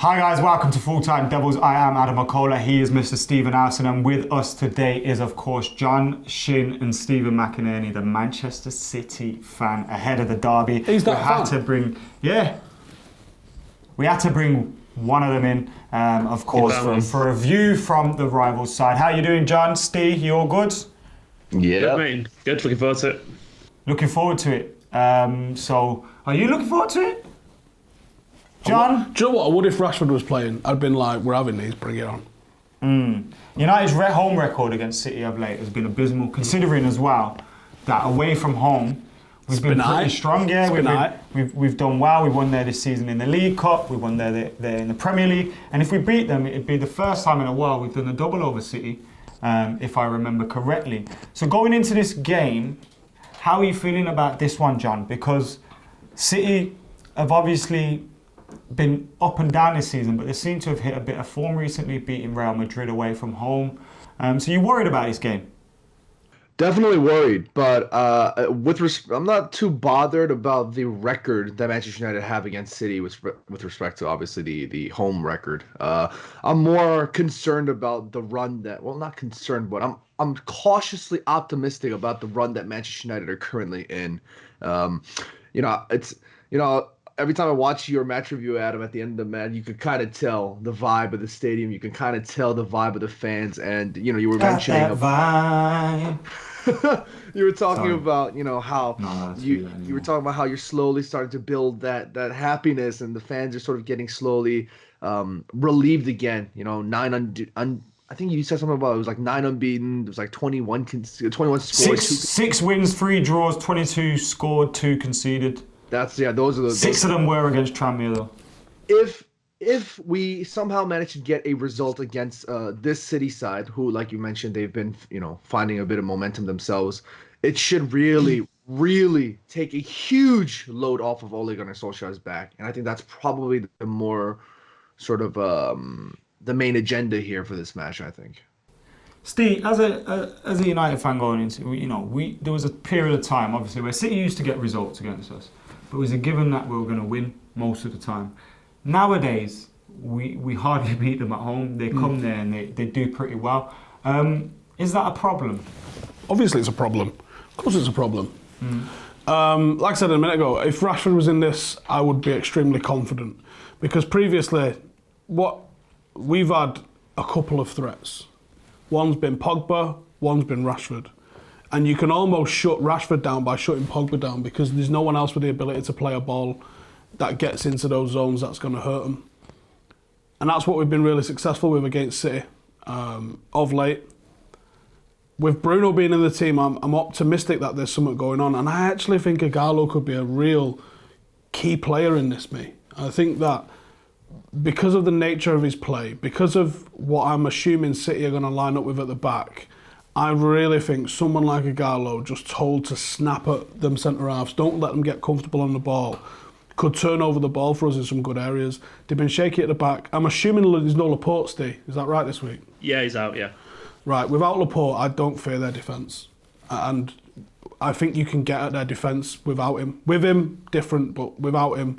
Hi guys, welcome to Full Time Devils. I am Adam Mckola. He is Mr. Stephen Howson, and with us today is, of course, John, Shin, and Stephen McInerney, the Manchester City fan ahead of the derby. He's that fan. We had to bring one of them in, of course, for a view from the rival's side. How you doing, John? Steve, you all good? Yeah. Good, mate. Good. Looking forward to it. Looking forward to it. So, are you looking forward to it? John? Do you know what? I would if Rashford was playing. I'd been like, we're having these, bring it on. United's home record against City of late has been abysmal, considering as well that away from home, we've been pretty strong. Yeah, we've done well. We won there this season in the League Cup. We won there in the Premier League. And if we beat them, it'd be the first time in a while we've done a double over City, if I remember correctly. So going into this game, how are you feeling about this one, John? Because City have obviously been up and down this season, but they seem to have hit a bit of form recently, beating Real Madrid away from home. So you worried about this game? Definitely worried, but I'm not too bothered about the record that Manchester United have against City with respect to obviously the home record. I'm more concerned about the run not concerned, but I'm cautiously optimistic about the run that Manchester United are currently in. Every time I watch your match review, Adam, at the end of the match, you could kind of tell the vibe of the stadium. You can kind of tell the vibe of the fans, and you were mentioning vibe. You were talking about how you were talking about how you're slowly starting to build that happiness, and the fans are sort of getting slowly relieved again. I think you said something about it was like 9 unbeaten. It was like 21 scored. Six wins, 3 draws, 22 scored, 2 conceded. Those are the 6 of them were against Tranmere though. If we somehow manage to get a result against this City side, who, like you mentioned, they've been finding a bit of momentum themselves, it should really, really take a huge load off of Ole Gunnar Solskjaer's back, and I think that's probably the more sort of the main agenda here for this match, I think. Steve, as a United fan going into, there was a period of time, obviously, where City used to get results against us, but it was a given that we were going to win most of the time. Nowadays, we hardly beat them at home. They come there and they do pretty well. Is that a problem? Obviously it's a problem. Of course it's a problem. Like I said a minute ago, if Rashford was in this, I would be extremely confident. Because previously, we've had a couple of threats. One's been Pogba, one's been Rashford. And you can almost shut Rashford down by shutting Pogba down because there's no one else with the ability to play a ball that gets into those zones that's going to hurt them. And that's what we've been really successful with against City of late. With Bruno being in the team, I'm optimistic that there's something going on. And I actually think Ighalo could be a real key player in this, mate. I think that because of the nature of his play, because of what I'm assuming City are going to line up with at the back, I really think someone like Ighalo, just told to snap at them centre-halves, don't let them get comfortable on the ball, could turn over the ball for us in some good areas. They've been shaky at the back. I'm assuming there's no Laporte, Steve. Is that right this week? Yeah, he's out, yeah. Right, without Laporte, I don't fear their defence. And I think you can get at their defence without him. With him, different, but without him,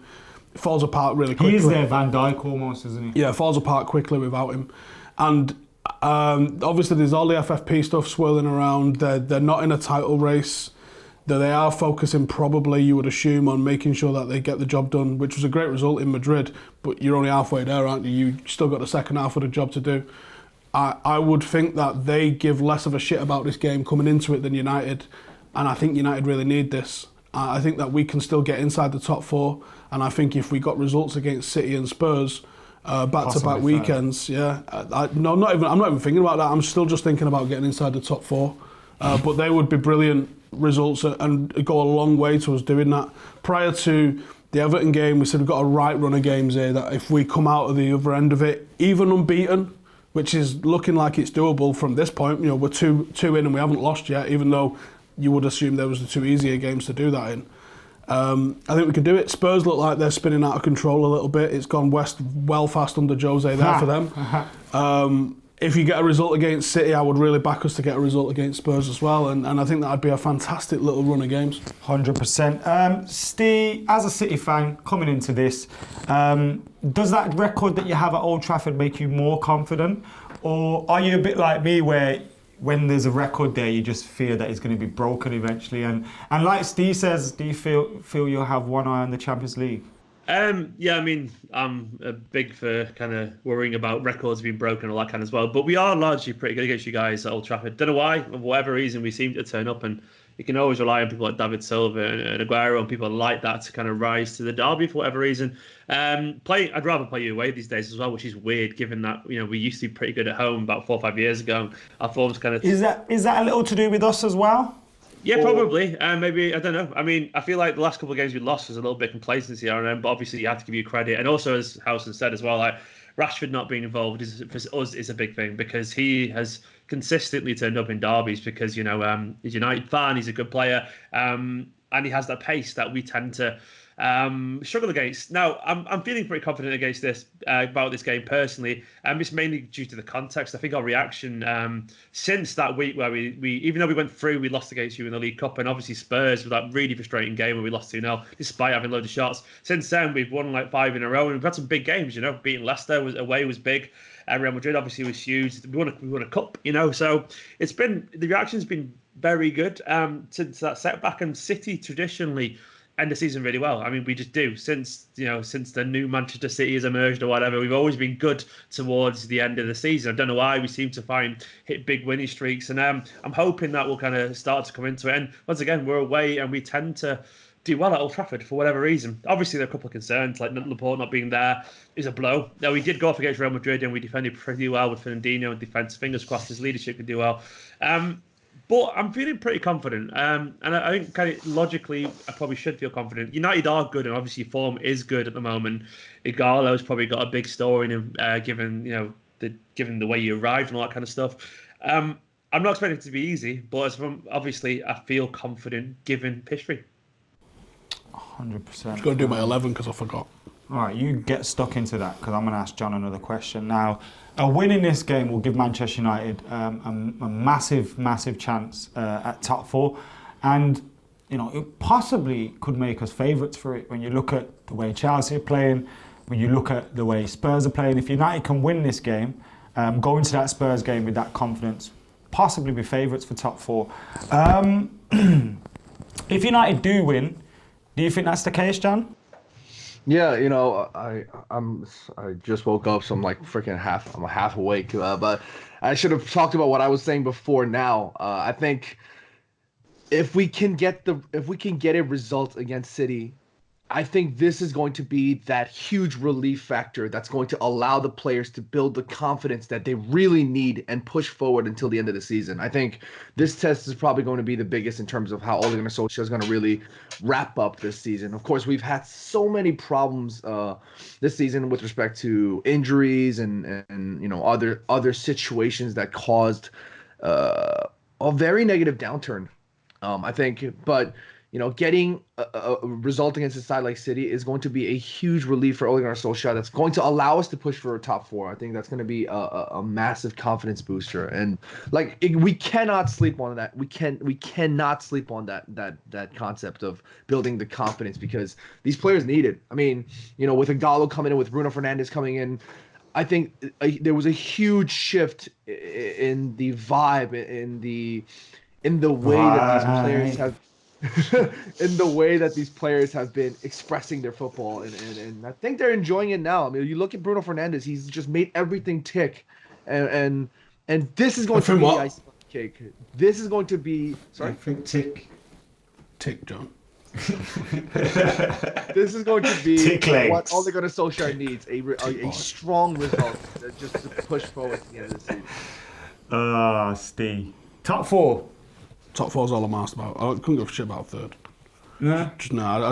it falls apart really quickly. He is their Van Dijk almost, isn't he? Yeah, it falls apart quickly without him. And obviously there's all the FFP stuff swirling around. They're not in a title race. They are focusing probably, you would assume, on making sure that they get the job done, which was a great result in Madrid, but you're only halfway there, aren't you? You still got the second half of the job to do. I would think that they give less of a shit about this game coming into it than United, and I think United really need this. I think that we can still get inside the top 4, and I think if we got results against City and Spurs, back-to-back weekends, I'm not even thinking about that. I'm still just thinking about getting inside the top 4. But they would be brilliant results and go a long way to us doing that. Prior to the Everton game, we said we've got a right run of games here that if we come out of the other end of it, even unbeaten, which is looking like it's doable from this point, we're two in and we haven't lost yet, even though you would assume there was the 2 easier games to do that in. I think we can do it. Spurs look like they're spinning out of control a little bit. It's gone west well fast under Jose there for them. If you get a result against City, I would really back us to get a result against Spurs as well, and I think that'd be a fantastic little run of games. 100%. Steve, as a City fan coming into this, does that record that you have at Old Trafford make you more confident? Or are you a bit like me where when there's a record there, you just fear that it's going to be broken eventually? And like Steve says, do you feel you'll have one eye on the Champions League? Yeah, I mean, I'm big for kind of worrying about records being broken and all that kind of as well. But we are largely pretty good against you guys at Old Trafford. Don't know why, for whatever reason, we seem to turn up, and you can always rely on people like David Silva and Aguero and people like that to kind of rise to the derby for whatever reason. I'd rather play you away these days as well, which is weird given that we used to be pretty good at home about 4 or 5 years ago. Our form's kind of is that a little to do with us as well? Yeah, probably. Maybe, I don't know. I mean, I feel like the last couple of games we lost was a little bit complacency on them, but obviously you have to give you credit. And also, as Howson said as well, like Rashford not being involved for us is a big thing because he has consistently turned up in derbies because, he's a United fan, he's a good player, and he has that pace that we tend to struggle against. Now, I'm feeling pretty confident against this about this game personally. It's mainly due to the context. I think our reaction since that week where we even though we went through, we lost against you in the League Cup, and obviously Spurs with that really frustrating game where we lost 2-0 despite having loads of shots. Since then, we've won like 5 in a row, and we've had some big games. Beating Leicester away was big. Real Madrid obviously was huge. We won a cup. So the reaction's been very good since that setback. And City traditionally end the season really well. I mean, we just do. Since the new Manchester City has emerged or whatever, we've always been good towards the end of the season. I don't know why we seem to hit big winning streaks, and I'm hoping that will kind of start to come into it. And once again, we're away, and we tend to do well at Old Trafford for whatever reason. Obviously, there are a couple of concerns, like Laporte not being there is a blow. Now, we did go off against Real Madrid, and we defended pretty well with Fernandinho in defence. Fingers crossed his leadership could do well. But I'm feeling pretty confident. And I think kind of logically, I probably should feel confident. United are good, and obviously form is good at the moment. Igalo's probably got a big story in him, given the way you arrived and all that kind of stuff. I'm not expecting it to be easy, but obviously I feel confident given history. 100%. I'm going to do my 11 because I forgot. All right, you get stuck into that because I'm going to ask John another question. Now, a win in this game will give Manchester United a massive, massive chance at top 4. And, it possibly could make us favourites for it when you look at the way Chelsea are playing, when you look at the way Spurs are playing. If United can win this game, go into that Spurs game with that confidence, possibly be favourites for top 4. If United do win, do you think that's the case, John? Yeah, I just woke up, so I'm like freaking half awake. But I should have talked about what I was saying before. Now, I think if we can get a result against City, I think this is going to be that huge relief factor that's going to allow the players to build the confidence that they really need and push forward until the end of the season. I think this test is probably going to be the biggest in terms of how Ole Gunnar Solskjaer is going to really wrap up this season. Of course, we've had so many problems this season with respect to injuries and other situations that caused a very negative downturn. I think, but getting a result against a side like City is going to be a huge relief for Ole Gunnar Solskjaer. That's going to allow us to push for a top 4. I think that's going to be a massive confidence booster, and we cannot sleep on that. We cannot sleep on that concept of building the confidence because these players need it. I mean, with Igalo coming in, with Bruno Fernandes coming in, I think there was a huge shift in the vibe, in the way that these players have. In the way that these players have been expressing their football, and I think they're enjoying it now. I mean, you look at Bruno Fernandes; he's just made everything tick, and this is going to be the icing on the cake. This is going to be I think tick, John. This is going to be what Ole Gunnar Solskjaer needs: a strong result just to push forward to the end of the season. Steve, top 4. Top 4 is all I'm asked about. I couldn't give a shit about third. No?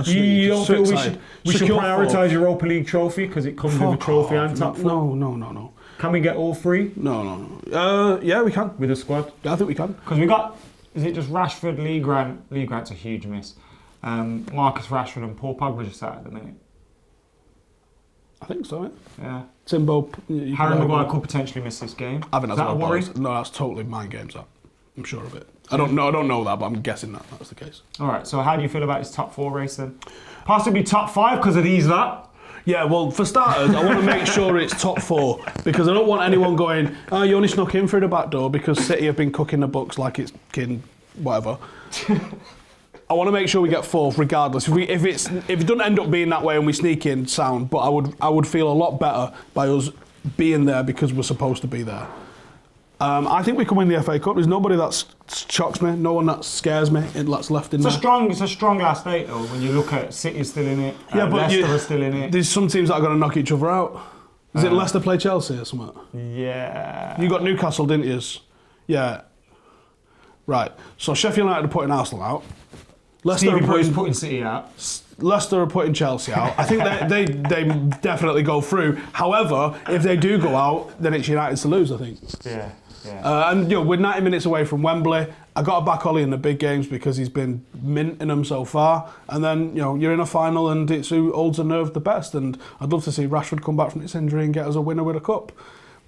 You don't feel we should prioritise Europa League trophy because it comes with a trophy and top 4? No. Can we get all 3? No. Yeah, we can. With a squad? Yeah, I think we can. Because we got, is it just Rashford, Lee Grant? Lee Grant's a huge miss. Marcus Rashford and Paul Pogba just out at the minute. I think so, yeah. Timbo. Harry Maguire could potentially miss this game. I think that's that a worry? No, that's totally mind games, that. I'm sure of it. I don't know that, but I'm guessing that that's the case. All right, so how do you feel about his top 4 race then? Possibly top 5 because of these, that? Yeah, well, for starters, I want to make sure it's top 4 because I don't want anyone going, oh, you only snuck in through the back door because City have been cooking the books like it's whatever. I want to make sure we get 4th regardless. If it doesn't end up being that way and we sneak in, sound. But I would feel a lot better by us being there because we're supposed to be there. I think we can win the FA Cup. There's nobody that shocks me. No one that scares me. That's left in there. It's a strong last 8 though. When you look at City still in it, but Leicester are still in it. There's some teams that are going to knock each other out. Is it Leicester play Chelsea or something? Yeah. You got Newcastle, didn't you? Yeah. Right. So Sheffield United are putting Arsenal out. Leicester are putting City out. Leicester are putting Chelsea out. I think they definitely go through. However, if they do go out, then it's United to lose, I think. Yeah. And we're 90 minutes away from Wembley. I got to back Ollie in the big games because he's been minting them so far. And then you're in a final, and it's who holds the nerve the best. And I'd love to see Rashford come back from this injury and get us a winner with a cup.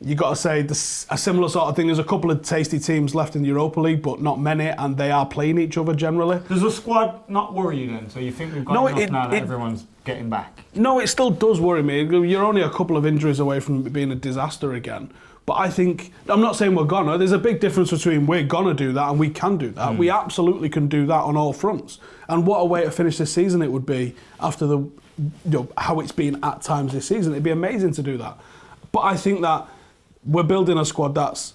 You got to say a similar sort of thing. There's a couple of tasty teams left in the Europa League, but not many, and they are playing each other generally. Does the squad not worry you then? So you think we've got enough now that everyone's getting back? No, it still does worry me. You're only a couple of injuries away from it being a disaster again. But I think, I'm not saying we're gonna, there's a big difference between we're gonna do that and we can do that. We absolutely can do that on all fronts. And what a way to finish this season it would be after how it's been at times this season. It'd be amazing to do that. But I think that we're building a squad that's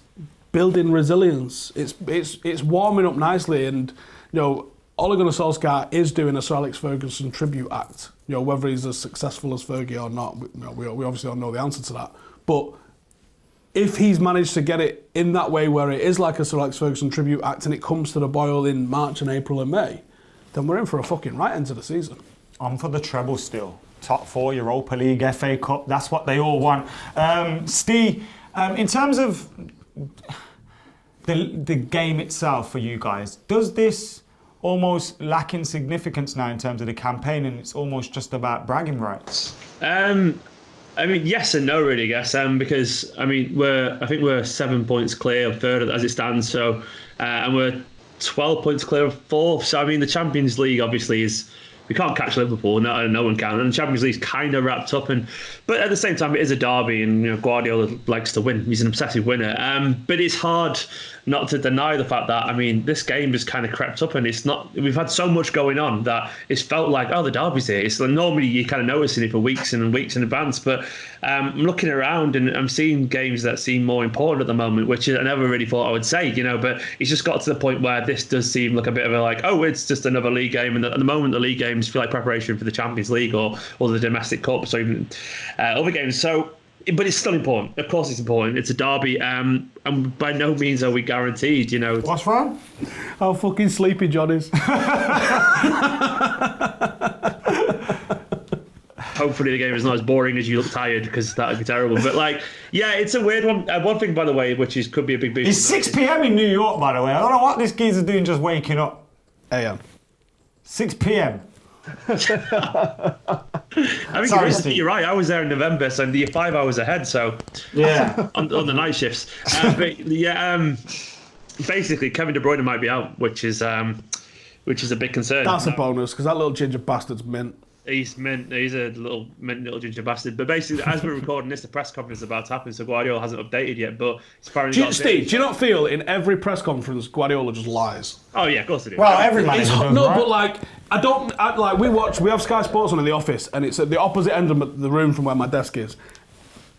building resilience. It's warming up nicely, and Ole Gunnar Solskjaer is doing a Sir Alex Ferguson tribute act. Whether he's as successful as Fergie or not, we obviously don't know the answer to that. But if he's managed to get it in that way where it is like a Sir Alex Ferguson tribute act and it comes to the boil in March and April and May, then we're in for a fucking right end to the season. I'm for the treble still. Top 4, Europa League, FA Cup, that's what they all want. Steve, in terms of the game itself for you guys, does this almost lack in significance now in terms of the campaign and it's almost just about bragging rights? I mean, yes and no, really, I guess, because I think we're 7 points clear of 3rd as it stands. So, and we're 12 points clear of 4th. So, I mean, the Champions League obviously we can't catch Liverpool, no one can, and the Champions League's kind of wrapped up. But at the same time, it is a derby, and Guardiola likes to win. He's an obsessive winner. But it's hard not to deny the fact that, I mean, this game just kind of crept up, and it's not. We've had so much going on that it's felt like, the derby's here. It's normally you kind of noticing it for weeks and weeks in advance, but I'm looking around and I'm seeing games that seem more important at the moment, which I never really thought I would say, But it's just got to the point where this does seem like a bit of a it's just another league game, and at the moment the league games feel like preparation for the Champions League or the domestic cups or even other games. So. But it's still important. Of course, it's important. It's a derby, and by no means are we guaranteed. What's wrong? How fucking sleepy John is. Hopefully, the game is not as boring as you look tired, because that would be terrible. But it's a weird one. One thing, by the way, which could be a big boost. It's 6 p.m. in New York, by the way. I don't know what this geezer's doing, just waking up. AM. 6 p.m. I think you're right. I was there in November, so you're 5 hours ahead. So yeah, on the night shifts. Basically, Kevin De Bruyne might be out, which is a big concern. That's a bonus because that little ginger bastard's mint. He's mint. He's a little ginger bastard. But basically, as we're recording this, the press conference is about to happen, so Guardiola hasn't updated yet. But it's apparently Steve, do you not feel in every press conference Guardiola just lies? Oh yeah, of course it is. Well, every manager does, no, right? but we have Sky Sports on in the office, and it's at the opposite end of the room from where my desk is.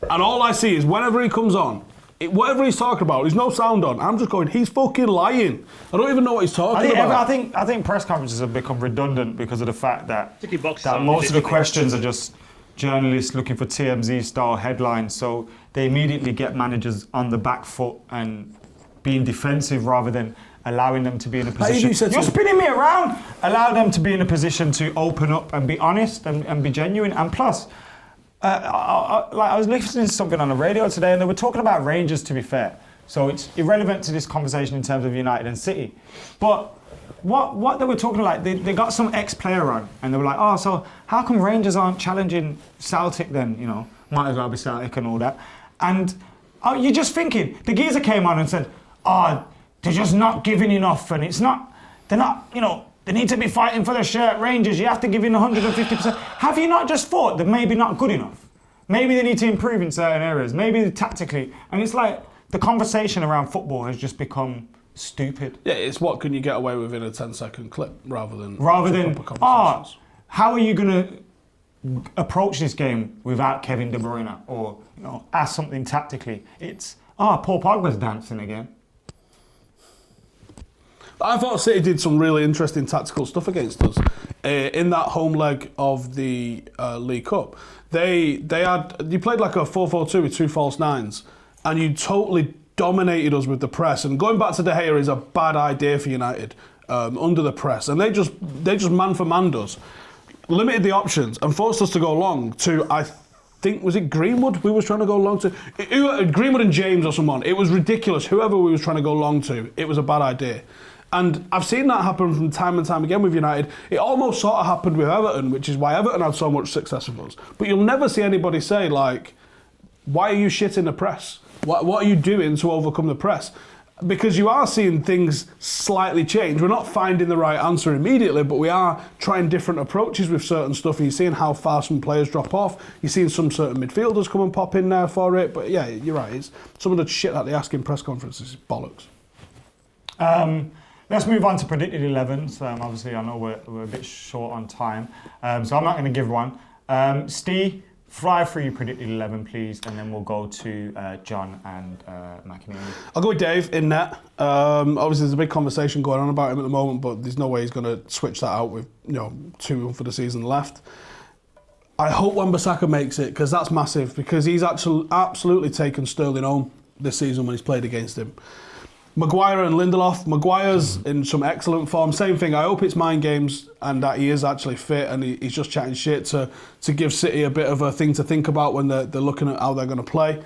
And all I see is whenever he comes on, whatever he's talking about, there's no sound on. I'm just going, he's fucking lying. I don't even know what he's talking about. I think press conferences have become redundant because of the fact that most of the questions are just journalists looking for TMZ-style headlines. So they immediately get managers on the back foot and being defensive rather than allowing them to be in a position. You're spinning me around. Allow them to be in a position to open up and be honest and be genuine. And plus, I was listening to something on the radio today, and they were talking about Rangers, to be fair. So it's irrelevant to this conversation in terms of United and City. But what they were talking about, they got some ex-player on, and they were like, so how come Rangers aren't challenging Celtic then? Might as well be Celtic and all that. And you're just thinking, the geezer came on and said, they're just not giving enough, and they're not, They need to be fighting for the shirt. Rangers, you have to give in 150%. Have you not just thought they're maybe not good enough? Maybe they need to improve in certain areas. Maybe tactically. And it's like the conversation around football has just become stupid. Yeah, it's what can you get away with in a 10-second clip rather than how are you going to approach this game without Kevin De Bruyne or ask something tactically? It's Paul Pogba's dancing again. I thought City did some really interesting tactical stuff against us in that home leg of the League Cup. You played like a 4-4-2 with 2 false nines, and you totally dominated us with the press. And going back to De Gea is a bad idea for United under the press, and they just man for man us, limited the options and forced us to go long to I think was it Greenwood we was trying to go long to Greenwood and James or someone. It was ridiculous. Whoever we was trying to go long to, it was a bad idea. And I've seen that happen from time and time again with United. It almost sort of happened with Everton, which is why Everton had so much success with us. But you'll never see anybody say, like, why are you shitting the press? What are you doing to overcome the press? Because you are seeing things slightly change. We're not finding the right answer immediately, but we are trying different approaches with certain stuff. And you're seeing how far some players drop off. You're seeing some certain midfielders come and pop in there for it. But yeah, you're right. It's some of the shit that they ask in press conferences is bollocks. Let's move on to predicted 11s. Obviously, I know we're a bit short on time, so I'm not going to give one. Steve, fly through your predicted 11, please, and then we'll go to John and McInerney. I'll go with Dave in net. Obviously, there's a big conversation going on about him at the moment, but there's no way he's going to switch that out with 2 for the season left. I hope Wan-Bissaka makes it, because that's massive, because he's actually absolutely taken Sterling home this season when he's played against him. Maguire and Lindelof. Maguire's in some excellent form. Same thing. I hope it's mind games and that he is actually fit and he's just chatting shit to give City a bit of a thing to think about when they're looking at how they're going to play.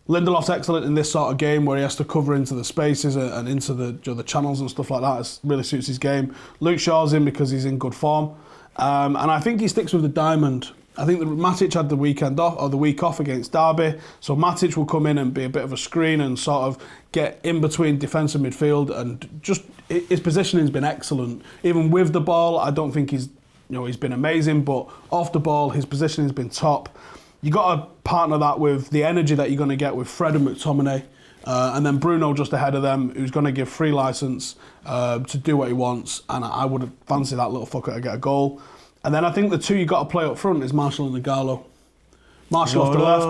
Lindelof's excellent in this sort of game where he has to cover into the spaces and into the channels and stuff like that. It really suits his game. Luke Shaw's in because he's in good form. And I think he sticks with the diamond. I think that Matic had the weekend off or the week off against Derby, so Matic will come in and be a bit of a screen and sort of get in between defence and midfield, and just his positioning's been excellent. Even with the ball, I don't think he's been amazing, but off the ball, his positioning's been top. You got to partner that with the energy that you're going to get with Fred and McTominay, and then Bruno just ahead of them, who's going to give free licence to do what he wants, and I would fancy that little fucker to get a goal. And then I think the two you got to play up front is Martial and Igalo. Martial off the left,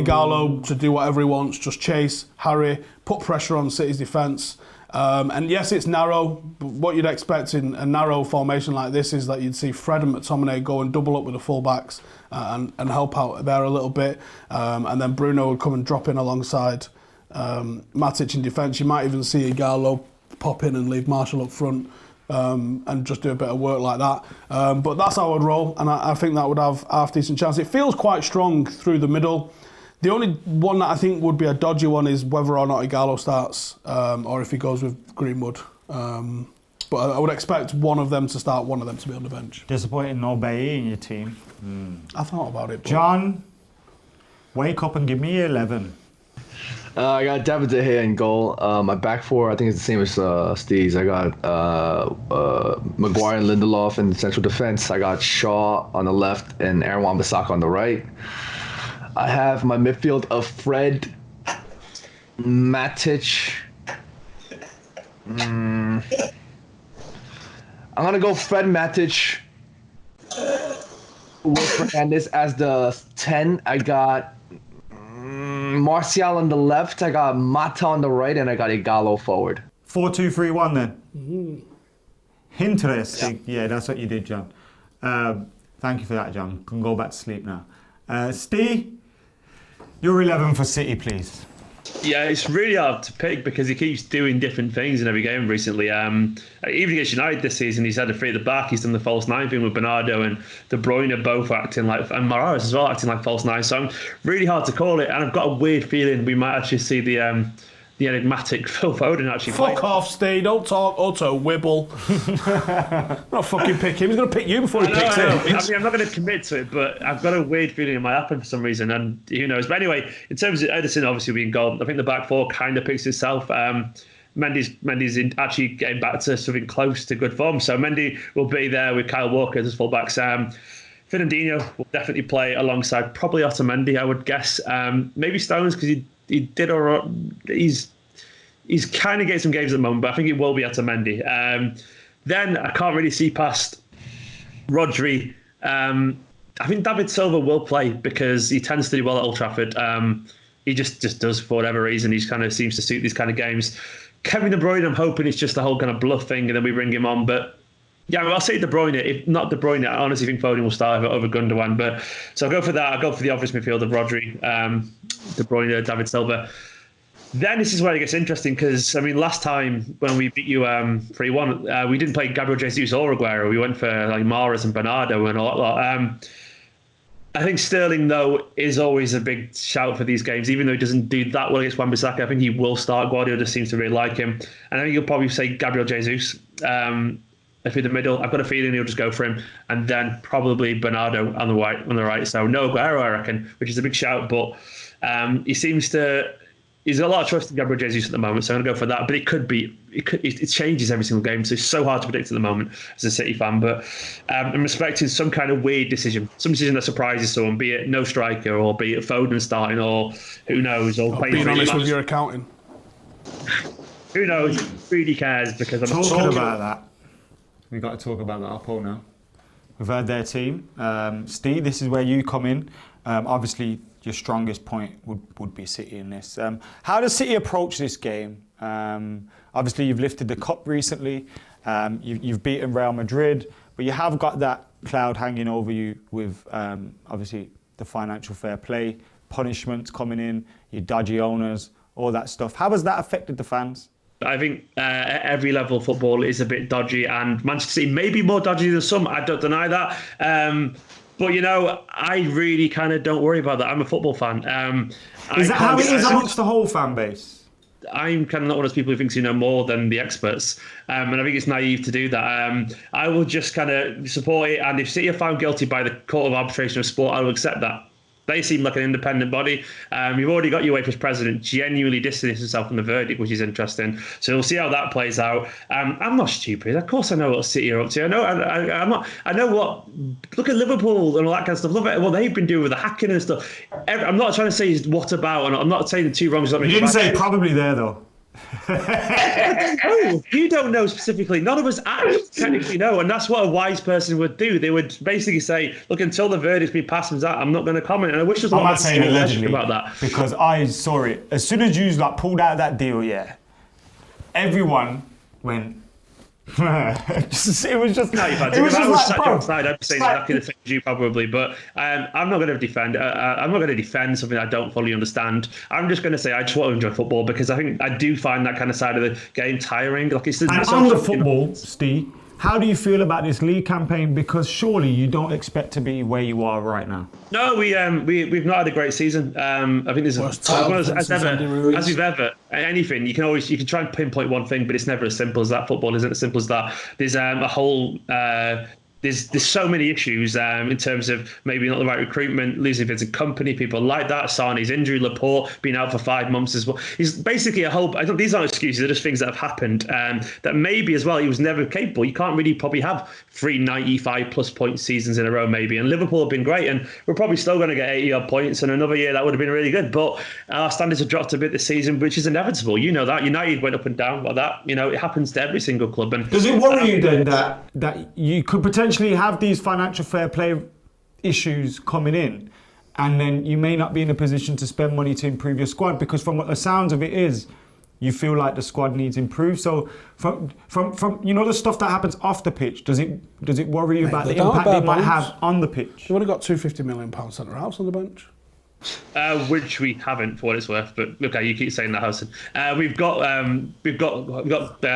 Igalo to do whatever he wants, just chase, harry, put pressure on City's defence. And yes, it's narrow, but what you'd expect in a narrow formation like this is that you'd see Fred and McTominay go and double up with the full-backs and help out there a little bit. And then Bruno would come and drop in alongside Matic in defence. You might even see Igalo pop in and leave Martial up front. And just do a bit of work like that. But that's how I'd roll, and I think that would have half decent chance. It feels quite strong through the middle. The only one that I think would be a dodgy one is whether or not Igalo starts, or if he goes with Greenwood. But I would expect one of them to start, one of them to be on the bench. Disappointing no Bailly in your team. I thought about it. John, wake up and give me 11. I got David De Gea in goal. My back four, I think, is the same as Steve's. I got Maguire and Lindelof in central defense. I got Shaw on the left and Aaron Wan-Bissaka on the right. I have my midfield of Fred, Matic. I'm going to go Fred, Matic with Fernandez as the 10. I got Martial on the left, I got Mata on the right, and I got Igalo forward. 4-2-3-1 then. Mm-hmm. Interesting. Yeah, that's what you did, John. Thank you for that, John. Can go back to sleep now. Steve, your 11 for City, please. Yeah, it's really hard to pick because he keeps doing different things in every game recently. Even against United this season, he's had a free at the back. He's done the false nine thing with Bernardo and De Bruyne both acting like, and Morales as well acting like false nine. So I'm really hard to call it. And I've got a weird feeling we might actually see the enigmatic Phil Foden actually play. Fuck off, Steve. Don't talk Otto Wibble. Not fucking pick him. He's going to pick you before he picks him. I mean, I'm not going to commit to it, but I've got a weird feeling it might happen for some reason, and who knows. But anyway, in terms of Ederson obviously being goal, I think the back four kind of picks itself. Mendy's actually getting back to something close to good form. So Mendy will be there with Kyle Walker as fullbacks. Fernandinho will definitely play alongside probably Otamendi, I would guess. Maybe Stones, because he did all right. He's kind of getting some games at the moment, but I think it will be Otamendi. Then I can't really see past Rodri. I think David Silva will play because he tends to do well at Old Trafford. He just does for whatever reason. He kind of seems to suit these kind of games. Kevin De Bruyne, I'm hoping it's just the whole kind of bluff thing and then we bring him on. But yeah, I'll say De Bruyne. If not De Bruyne, I honestly think Foden will start over Gundogan. But so I'll go for that. I'll go for the obvious midfield of Rodri, De Bruyne, David Silva. Then this is where it gets interesting because, I mean, last time when we beat you 3-1, we didn't play Gabriel Jesus or Aguero. We went for like Mahrez and Bernardo and a lot. I think Sterling, though, is always a big shout for these games. Even though he doesn't do that well against Wan-Bissaka, I think he will start. Guardiola just seems to really like him. And I think you'll probably say Gabriel Jesus. If in the middle, I've got a feeling he'll just go for him. And then probably Bernardo on the right. So no Aguero, I reckon, which is a big shout. But he seems to... He's got a lot of trust in Gabriel Jesus at the moment, so I'm going to go for that. But it changes every single game, so it's so hard to predict at the moment as a City fan. But I'm expecting some kind of weird decision, some decision that surprises someone, be it no striker, or be it Foden starting, or who knows, or being honest with your accounting. Who knows? Really cares because I'm talking about that. We've got to talk about Liverpool now. We've heard their team. Steve, this is where you come in. Obviously, your strongest point would be City in this. How does City approach this game? Obviously, you've lifted the cup recently. You've beaten Real Madrid, but you have got that cloud hanging over you with obviously the financial fair play, punishments coming in, your dodgy owners, all that stuff. How has that affected the fans? I think at every level of football is a bit dodgy, and Manchester City may be more dodgy than some. I don't deny that. But, you know, I really kind of don't worry about that. I'm a football fan. Is that how it is amongst the whole fan base? I'm kind of not one of those people who thinks you know more than the experts. And I think it's naive to do that. I will just kind of support it. And if City are found guilty by the Court of Arbitration of Sport, I will accept that. They seem like an independent body. You've already got UEFA's president genuinely distancing himself from the verdict, which is interesting. So we'll see how that plays out. I'm not stupid. Of course, I know what City are up to. I'm not. I know what. Look at Liverpool and all that kind of stuff. Look at what they've been doing with the hacking and stuff. I'm not trying to say what about, and I'm not saying the two wrongs. You didn't say probably there though. No, you don't know specifically. None of us actually technically know, and that's what a wise person would do. They would basically say, "Look, until the verdict's been passed, I'm not going to comment." And I wish there's a lot more about that because I saw it as soon as you pulled out that deal. Yeah, everyone went. It was just. No, if I was sat outside, I'd say exactly the same as you probably. But I'm not going to defend. I'm not going to defend something I don't fully understand. I'm just going to say I just want to enjoy football because I think I do find that kind of side of the game tiring. Like it's on the football, Steve. How do you feel about this league campaign? Because surely you don't expect to be where you are right now. No, we've not had a great season. I think there's as we've ever anything. You can try and pinpoint one thing, but it's never as simple as that. Football isn't as simple as that. There's a whole. There's so many issues in terms of maybe not the right recruitment, losing Vincent Kompany, people like that, Sané's injury, Laporte being out for 5 months as well. He's basically a whole. These aren't excuses; they're just things that have happened. That maybe as well he was never capable. You can't really probably have 3 95+ point seasons in a row, maybe. And Liverpool have been great, and we're probably still going to get 80 odd points. And another year that would have been really good. But our standards have dropped a bit this season, which is inevitable. You know that United went up and down like that. You know it happens to every single club. And does it worry you then that you could potentially have these financial fair play issues coming in and then you may not be in a position to spend money to improve your squad? Because from what the sounds of it is, you feel like the squad needs improved. So from the stuff that happens off the pitch, does it worry you about the impact it might have on the pitch? You've only got £250 million centre house on the bench. Which we haven't, for what it's worth. But okay, you keep saying that, Howson. We've got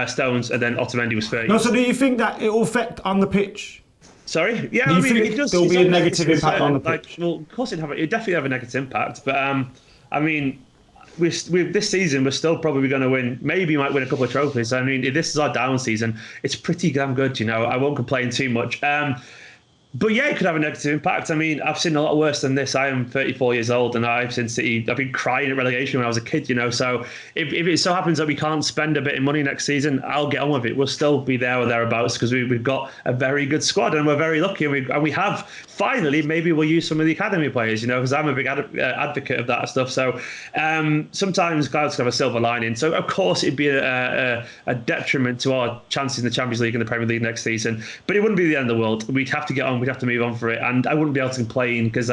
Stones, and then Otamendi was 30. No, so do you think that it will affect on the pitch? Sorry, yeah, do you think it does. There'll be a negative impact on the pitch. Well, of course, it'd definitely have a negative impact. But I mean, with this season, we're still probably going to win. Maybe might win a couple of trophies. I mean, if this is our down season, it's pretty damn good. You know, I won't complain too much. But yeah, it could have a negative impact. I mean, I've seen a lot worse than this. I am 34 years old, and I've seen City. I've been crying at relegation when I was a kid, you know. So if it so happens that we can't spend a bit of money next season, I'll get on with it. We'll still be there or thereabouts because we've got a very good squad, and we're very lucky. And we have finally, maybe we'll use some of the academy players, you know, because I'm a big advocate of that stuff. So sometimes clouds have a silver lining. So of course it'd be a detriment to our chances in the Champions League and the Premier League next season, but it wouldn't be the end of the world. We'd have to get on. We'd have to move on for it, and I wouldn't be able to complain because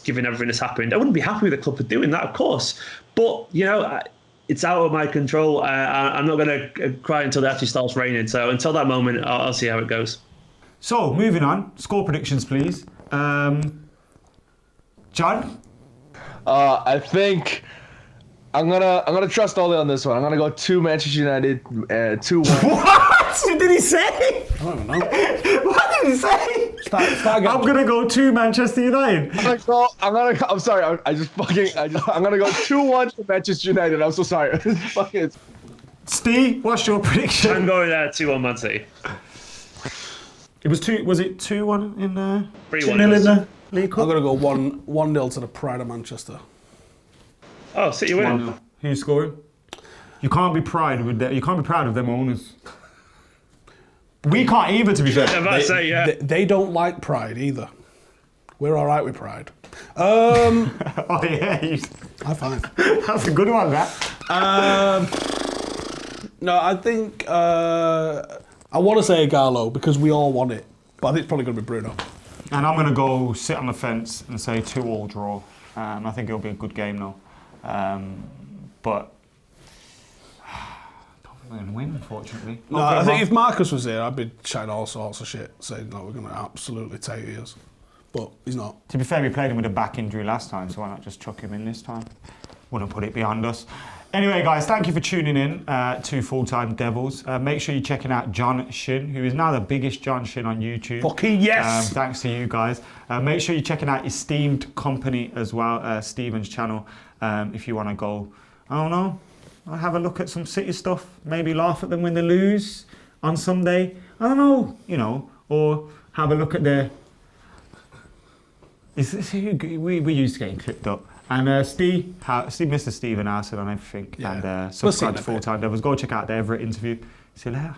given everything that's happened, I wouldn't be happy with the club for doing that, of course. But you know, it's out of my control. I'm not going to cry until it actually starts raining. So until that moment, I'll see how it goes. So moving on, score predictions, please. John, I think I'm gonna trust Ole on this one. I'm gonna go 2 Manchester United, 2-1. what did he say? I don't even know. What did he say? Start again. I'm gonna go 2 Manchester United. I'm sorry. I'm gonna go 2-1 to Manchester United. I'm so sorry. Steve, what's your prediction? I'm going 2-1 Man City. It was 2. Was it 2-1 in 3-1 in the League Cup? I'm going to go 1-0 to the Pride of Manchester. Oh, City win. Who's scoring? You can't be proud of them owners. We can't either, to be fair. I'm about to say, yeah. They don't like Pride either. We're all right with Pride. Oh yeah, High five. That's a good one, that. No, I think I want to say Gallo because we all want it, but I think it's probably going to be Bruno. And I'm going to go sit on the fence and say 2-2 draw. I think it'll be a good game though. But don't think we're going to win, unfortunately. No, I think if Marcus was here, I'd be chatting all sorts of shit, saying, no, we're going to absolutely take yours. But he's not. To be fair, we played him with a back injury last time, so why not just chuck him in this time? Wouldn't put it behind us. Anyway, guys, thank you for tuning in to Full Time Devils. Make sure you're checking out John Shin, who is now the biggest John Shin on YouTube. Fucking yes! Thanks to you guys. Make sure you're checking out Esteemed Company as well, Stephen's channel. If you want to go, I don't know, have a look at some City stuff. Maybe laugh at them when they lose on Sunday. I don't know, you know, or have a look at their... We used to getting clipped up. And Mr. Stephen Howson on everything. Yeah. And subscribe to Full Time Devils. Go check out their Everett interview. See you later.